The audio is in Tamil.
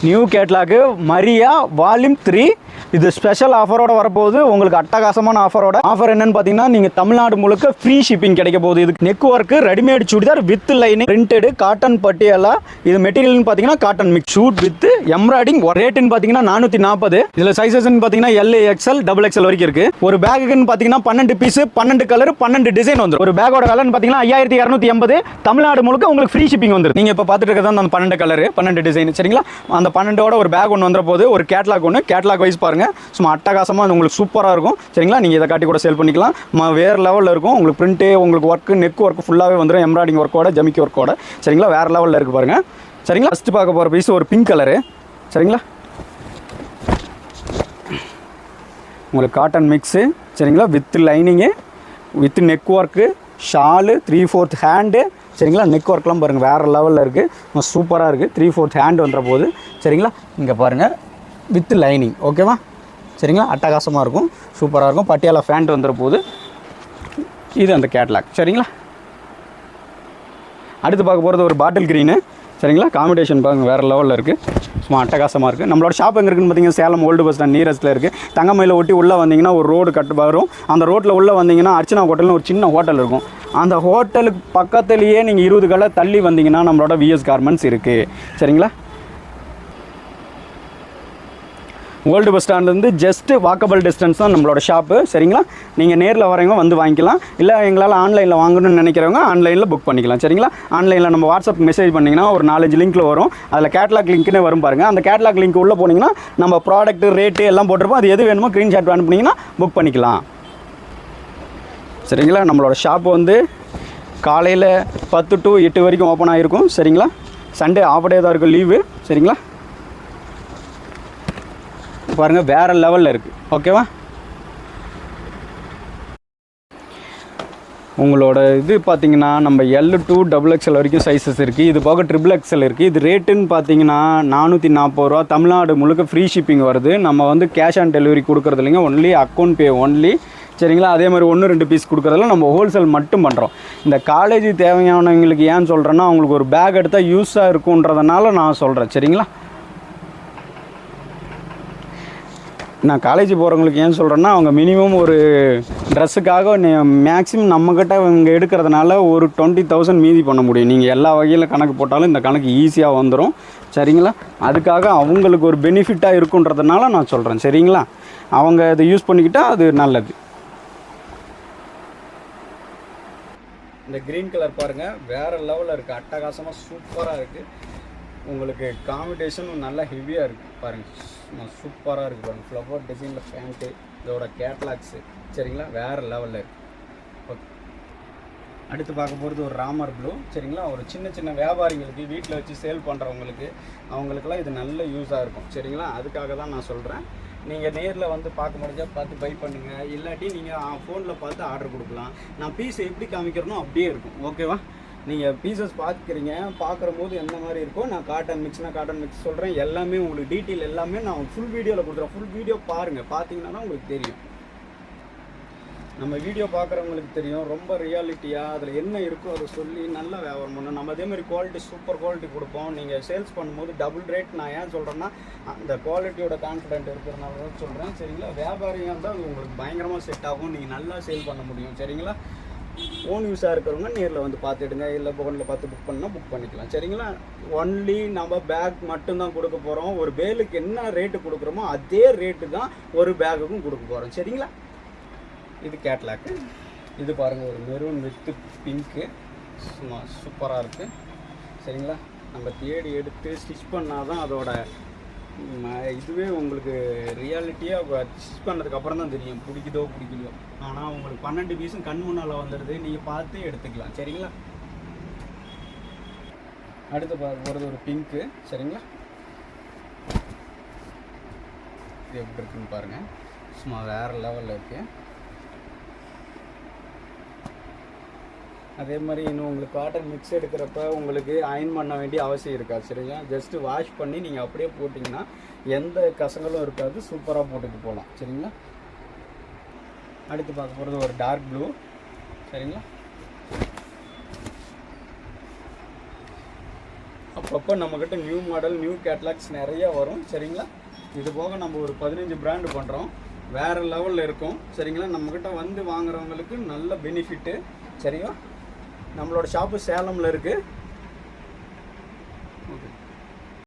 New catalogue Maria volume 3. இது ஸ்பெஷல் ஆஃபரோட வரப்போகுது. உங்களுக்கு அட்டகாசமான ஆஃபர் என்னன்னு பார்த்தீங்கன்னா, நீங்கள் தமிழ்நாடு முழுக்க ஃப்ரீ ஷிப்பிங் கிடைக்க போகுது. இதுக்கு neck work, readymade churidar with lining, printed, cotton Patiala. இது மெட்டீரியல்னு பார்த்தீங்கன்னா cotton mix, suit with embroidering. ரேட்டுன்னு பார்த்தீங்கன்னா 440. இதில் சைஸஸ்ன்னு பார்த்தீங்கன்னா எல், எக்ஸ்எல், XXL வரைக்கும் இருக்கு. ஒரு பேக்குன்னு பார்த்தீங்கன்னா 12 பீஸ், 12 கலர், 12 டிசைன் வந்துடும். ஒரு பேக்கோட விலைன்னு பார்த்தீங்கன்னா 5280. தமிழ்நாடு முழுக்க உங்களுக்கு ஃப்ரீ ஷிப்பிங் வந்துடும். நீங்கள் இப்போ பார்த்துட்டு இருக்கிறது அந்த 12 கலர், 12 டிசைன். சரிங்களா? அந்த 12ஓட ஒரு பேக் ஒன்று வந்துற போது, ஒரு கேட்லாக் ஒன்று, கேட்லாக் வைஸ் பாருங்க. சும்மா அட்டகாசமாக அது உங்களுக்கு சூப்பராக இருக்கும். சரிங்களா? நீங்கள் இதை காட்டி கூட சேல் பண்ணிக்கலாம். வேறு லெவலில் இருக்கும். உங்களுக்கு பிரிண்ட்டு, உங்களுக்கு ஒர்க்கு, நெக் ஒர்க்கு ஃபுல்லாகவே வந்துடும். எம்ப்ராய்டிங் ஒர்க்கோட, ஜமிக்கி ஒர்க்கோட. சரிங்களா? வேறு லெவலில் இருக்குது பாருங்கள். சரிங்களா? ஃபஸ்ட்டு பார்க்க போகிற பீஸ் ஒரு பிங்க் கலரு. சரிங்களா? உங்களுக்கு காட்டன் மிக்ஸு. சரிங்களா? With lining, with neck work, shawl, 3/4 hand. சரிங்களா? நெக் ஒர்க்லாம் பாருங்கள் வேறு லெவலில் இருக்குது. சூப்பராக இருக்குது. 3/4 ஹேண்டு வந்துற போது. சரிங்களா? இங்கே பாருங்கள் வித் லைனிங். ஓகேவா? சரிங்களா? அட்டகாசமாக இருக்கும், சூப்பராக இருக்கும். பட்டியாலா ஃபேண்ட் வந்துற போது. இது அந்த கேட்லாக். சரிங்களா? அடுத்து பார்க்க போகிறது ஒரு பாட்டில் க்ரீனு. சரிங்களா? காம்பினேஷன் பாருங்கள் வேறு லெவலில் இருக்குது. சும்மா அட்டகாசமாக இருக்குது. நம்மளோட ஷாப் எங்கே இருக்குன்னு பார்த்தீங்கன்னா, சேலம் ஓல்டு பஸ் ஸ்டாண்ட் நியரஸ்ட்டில் இருக்குது. தங்கமயில ஒட்டி உள்ளே வந்தீங்கன்னா ஒரு ரோடு கட்டு வரும். அந்த ரோட்டில் உள்ளே வந்தீங்கன்னா அர்ச்சனா ஹோட்டல்னு ஒரு சின்ன ஹோட்டல் இருக்கும். அந்த ஹோட்டலுக்கு பக்கத்துலேயே நீங்கள் 20 கடை தள்ளி வந்தீங்கன்னா நம்மளோட விஎஸ் கார்மெண்ட்ஸ் இருக்குது. சரிங்களா? ஓல்டு பஸ் ஸ்டாண்ட்லேருந்து ஜஸ்ட்டு வாக்கபிள் டிஸ்டன்ஸ் தான் நம்மளோட ஷாப்பு. சரிங்களா? நீங்கள் நேரில் வரவங்க வந்து வாங்கிக்கலாம். இல்லை எங்களால் ஆன்லைனில் வாங்கணும்னு நினைக்கிறவங்க ஆன்லைனில் புக் பண்ணிக்கலாம். சரிங்களா? ஆன்லைனில் நம்ம வாட்ஸ்அப் மெசேஜ் பண்ணிங்கன்னா ஒரு 4-5 லிங்க்கில் வரும். அதில் கேட்லாக் லிங்க்னே வரும் பாருங்கள். அந்த கேட்லாக் லிங்க் உள்ளே போனீங்கன்னா நம்ம ப்ராடக்ட் ரேட்டு எல்லாம் போட்டிருப்போம். அது எது வேணுமோ ஸ்க்ரீன்ஷாட் அனுப்புனீங்கன்னா புக் பண்ணிக்கலாம். சரிங்களா? நம்மளோட ஷாப்பு வந்து காலையில் 10 to 8 வரைக்கும் ஓப்பன் ஆகிருக்கும். சரிங்களா? சண்டே ஆஃப் டே தான் இருக்கும், லீவு. சரிங்களா? பாருங்கள் வேறு லெவலில் இருக்குது. ஓகேவா? உங்களோட இது பார்த்தீங்கன்னா நம்ம L to XXL வரைக்கும் சைஸஸ் இருக்குது. இது போக XXL இருக்குது. இது ரேட்டுன்னு பார்த்தீங்கன்னா 440 ரூபா. தமிழ்நாடு முழுக்க ஃப்ரீ ஷிப்பிங் வருது. நம்ம வந்து கேஷ் ஆன் டெலிவரி கொடுக்குறது இல்லைங்க, ஒன்லி அக்கௌண்ட் பே ஒன்லி. சரிங்களா? அதே மாதிரி 1-2 பீஸ் கொடுக்குறதுல நம்ம ஹோல்சேல் மட்டும் பண்ணுறோம். இந்த காலேஜ் தேவையானவங்களுக்கு ஏன் சொல்கிறேன்னா, அவங்களுக்கு ஒரு பேக் எடுத்தால் யூஸாக இருக்குன்றதுனால நான் சொல்கிறேன். சரிங்களா? நான் காலேஜ் போகிறவங்களுக்கு ஏன் சொல்கிறேன்னா, அவங்க மினிமம் ஒரு ட்ரெஸ்ஸுக்காக மேக்ஸிமம் நம்மக்கிட்ட இங்கே எடுக்கிறதுனால ஒரு 20,000 மீதி பண்ண முடியும். நீங்கள் எல்லா வகையில் கணக்கு போட்டாலும் இந்த கணக்கு ஈஸியாக வந்துடும். சரிங்களா? அதுக்காக அவங்களுக்கு ஒரு பெனிஃபிட்டாக இருக்குன்றதுனால நான் சொல்கிறேன். சரிங்களா? அவங்க அதை யூஸ் பண்ணிக்கிட்டால் அது நல்லது. இந்த க்ரீன் கலர் பாருங்கள் வேறு லெவலில் இருக்குது. அட்டகாசமாக சூப்பராக இருக்குது. உங்களுக்கு காம்பினேஷனும் நல்லா ஹெவியாக இருக்குது பாருங்கள். சூப்பராக இருக்குது பாருங்கள். ஃப்ளவர் டிசைனில் பேண்ட்டு, இதோட கேட்லாக்ஸு. சரிங்களா? வேறு லெவலில் இருக்குது. ஓகே, அடுத்து பார்க்க போகிறது ஒரு ராமர் ப்ளூ. சரிங்களா? ஒரு சின்ன சின்ன வியாபாரிகளுக்கு, வீட்டில் வச்சு சேல் பண்ணுறவங்களுக்கு, அவங்களுக்குலாம் இது நல்ல யூஸாக இருக்கும். சரிங்களா? அதுக்காக தான் நான் சொல்கிறேன். நீங்கள் நேரில் வந்து பார்க்க முடிஞ்சால் பார்த்து பை பண்ணுங்கள். இல்லாட்டி நீங்கள் ஃபோனில் பார்த்து ஆர்டர் கொடுக்கலாம். நான் பீஸ் எப்படி காமிக்கிறனோ அப்படியே இருக்கும். ஓகேவா? நீங்கள் பீசஸ் பார்க்குறீங்க, பார்க்குற போது எந்த மாதிரி இருக்கும். நான் காட்டன் மிக்ஸ்னால் காட்டன் மிக்ஸ் சொல்கிறேன். எல்லாமே உங்களுக்கு டீட்டெயில் எல்லாமே நான் ஃபுல் வீடியோவில் கொடுத்துறேன். ஃபுல் வீடியோ பாருங்கள். பார்த்தீங்கன்னா தான் உங்களுக்கு தெரியும். நம்ம வீடியோ பார்க்குறவங்களுக்கு தெரியும் ரொம்ப ரியாலிட்டியாக அதில் என்ன இருக்கோ அதை சொல்லி நல்லா வியாபாரம் பண்ணணும். நம்ம அதேமாதிரி குவாலிட்டி, சூப்பர் குவாலிட்டி கொடுப்போம். நீங்கள் சேல்ஸ் பண்ணும்போது டபுள் ரேட். நான் ஏன் சொல்கிறேன்னா, அந்த குவாலிட்டியோட கான்ஃபிடென்ட் இருக்கிறதுனால தான் சொல்கிறேன். சரிங்களா? வியாபாரியாக இருந்தால் அது உங்களுக்கு பயங்கரமாக செட் ஆகும். நீங்கள் நல்லா சேல் பண்ண முடியும். சரிங்களா? ஓன் யூஸாக இருக்கிறவங்க நேரில் வந்து பார்த்துடுங்க. இல்லை ஃபோனில் பார்த்து புக் பண்ணால் புக் பண்ணிக்கலாம். சரிங்களா? ஒன்லி நம்ம பேக் மட்டும்தான் கொடுக்க போகிறோம். ஒரு பேலுக்கு என்ன ரேட்டு கொடுக்குறோமோ அதே ரேட்டு தான் ஒரு பேக்குக்கும் கொடுக்க போகிறோம். சரிங்களா? இது கேட்லாக்கு. இது பாருங்கள் ஒரு மெரூன் வித் பிங்க்கு. சும்மா சூப்பராக இருக்குது. சரிங்களா? நம்ம தேடி எடுத்து ஸ்டிச் பண்ணால் தான் அதோட இதுவே உங்களுக்கு ரியாலிட்டியாக ஸ்டிச் பண்ணதுக்கப்புறம் தான் தெரியும் பிடிக்குதோ பிடிக்கலையோ. ஆனால் உங்களுக்கு 12 பீஸும் கண் முன்னால் வந்துடுது. நீங்கள் பார்த்து எடுத்துக்கலாம். சரிங்களா? அடுத்து பார்க்க போகிறது ஒரு பிங்க்கு. சரிங்களா? இது எப்படி இருக்குன்னு பாருங்கள். சும்மா வேறு லெவலில் இருக்குது. அதே மாதிரி இன்னும் உங்களுக்கு காட்டன் மிக்ஸ் எடுக்கிறப்ப உங்களுக்கு அயன் பண்ண வேண்டிய அவசியம் இருக்காது. சரிங்களா? ஜஸ்ட்டு வாஷ் பண்ணி நீங்கள் அப்படியே போட்டிங்கன்னா எந்த கசங்களும் இருக்காது. சூப்பராக போட்டுட்டு போகலாம். சரிங்களா? அடுத்து பார்க்க போகிறது ஒரு டார்க் ப்ளூ. சரிங்களா? அப்பப்போ நம்மக்கிட்ட நியூ மாடல் நியூ கேட்லாக்ஸ் நிறையா வரும் சரிங்களா. இது போக நம்ம ஒரு 15 பிராண்டு பண்ணுறோம், வேறு லெவலில் இருக்கும் சரிங்களா. நம்மக்கிட்ட வந்து வாங்குறவங்களுக்கு நல்ல பெனிஃபிட்டு சரிங்களா. நம்மளோட ஷாப்பு சேலமில் இருக்குது.